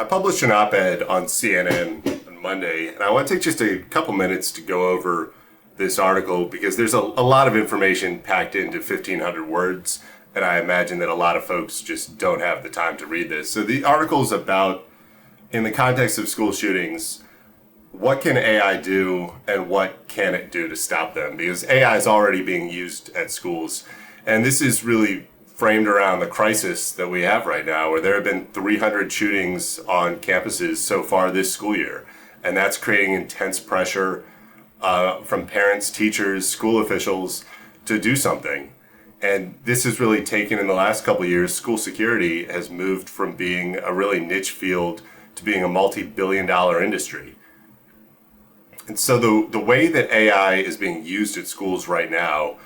I published an op-ed on CNN on Monday, and I want to take just a couple minutes to go over this article because there's a lot of information packed into 1,500 words, and I imagine that a lot of folks just don't have the time to read this. So the article is about, in the context of school shootings, what can AI do and what can it do to stop them? Because AI is already being used at schools, and this is really framed around the crisis that we have right now, where there have been 300 shootings on campuses so far this school year. And that's creating intense pressure from parents, teachers, school officials to do something. And this has really taken, in the last couple of years, school security has moved from being a really niche field to being a multi-billion-dollar industry. And so the way that AI is being used at schools right now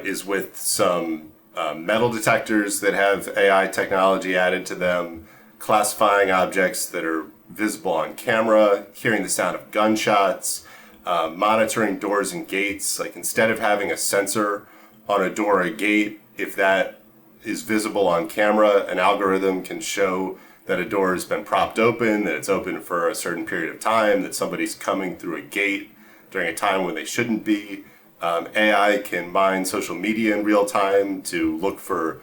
is with some metal detectors that have AI technology added to them, classifying objects that are visible on camera, hearing the sound of gunshots, monitoring doors and gates. Like, instead of having a sensor on a door or a gate, if that is visible on camera, an algorithm can show that a door has been propped open, that it's open for a certain period of time, that somebody's coming through a gate during a time when they shouldn't be. AI can mine social media in real time to look for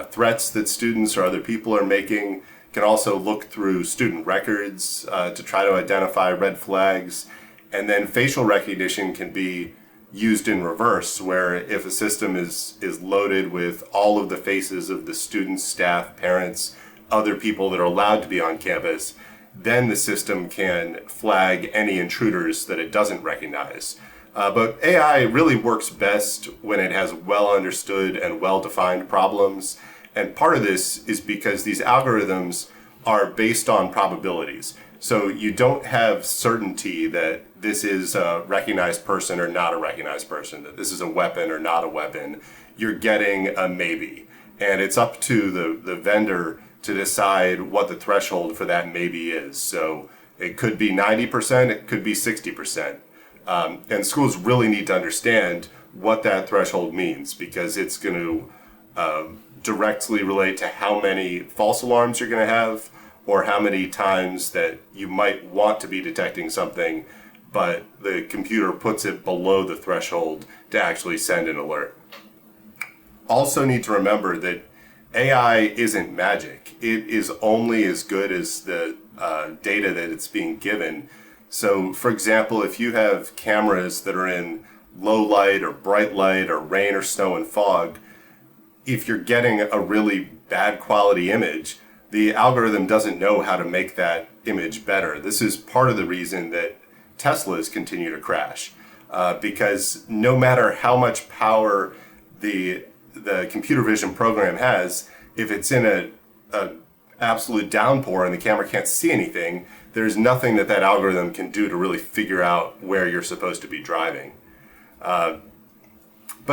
threats that students or other people are making. Can also look through student records to try to identify red flags. And then facial recognition can be used in reverse, where if a system is loaded with all of the faces of the students, staff, parents, other people that are allowed to be on campus, then the system can flag any intruders that it doesn't recognize. But AI really works best when it has well understood and well defined problems. And part of this is because these algorithms are based on probabilities. So you don't have certainty that this is a recognized person or not a recognized person, that this is a weapon or not a weapon. You're getting a maybe. And it's up to the vendor to decide what the threshold for that maybe is. So it could be 90%, it could be 60%. And schools really need to understand what that threshold means, because it's going to directly relate to how many false alarms you're going to have, or how many times that you might want to be detecting something, but the computer puts it below the threshold to actually send an alert. Also need to remember that AI isn't magic. It is only as good as the data that it's being given. So, for example, if you have cameras that are in low light or bright light or rain or snow and fog, if you're getting a really bad quality image, the algorithm doesn't know how to make that image better. This is part of the reason that Teslas continue to crash, because no matter how much power the computer vision program has, if it's in a absolute downpour and the camera can't see anything, there's nothing that algorithm can do to really figure out where you're supposed to be driving. But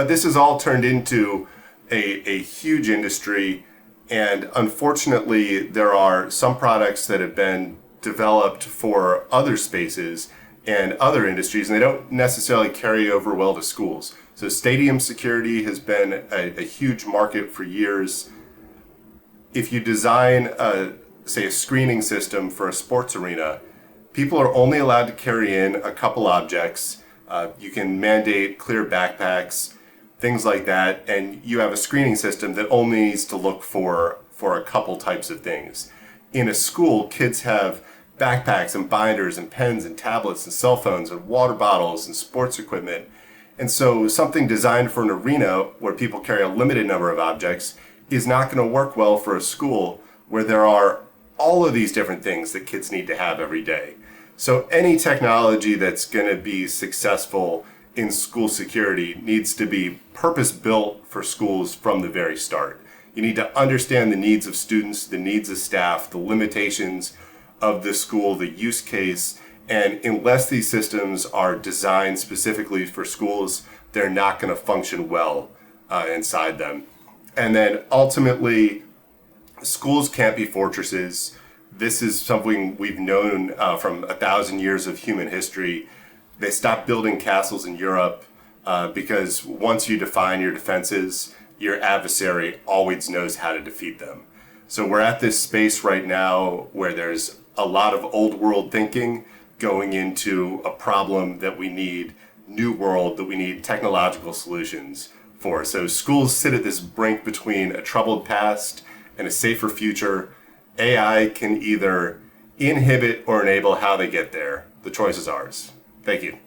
this has all turned into a huge industry, and unfortunately there are some products that have been developed for other spaces and other industries, and they don't necessarily carry over well to schools. So stadium security has been a huge market for years. If you design say a screening system for a sports arena, people are only allowed to carry in a couple objects. You can mandate clear backpacks, things like that, and you have a screening system that only needs to look for a couple types of things. In a school, kids have backpacks and binders and pens and tablets and cell phones and water bottles and sports equipment. And so something designed for an arena where people carry a limited number of objects is not going to work well for a school where there are all of these different things that kids need to have every day. So any technology that's going to be successful in school security needs to be purpose-built for schools from the very start. You need to understand the needs of students, the needs of staff, the limitations of the school, the use case, and unless these systems are designed specifically for schools, they're not going to function well inside them. And then ultimately, schools can't be fortresses. This is something we've known from 1,000 years of human history. They stopped building castles in Europe because once you define your defenses, your adversary always knows how to defeat them. So we're at this space right now where there's a lot of old world thinking going into a problem that we need new world, that we need technological solutions for. So schools sit at this brink between a troubled past and a safer future. AI can either inhibit or enable how they get there. The choice is ours. Thank you.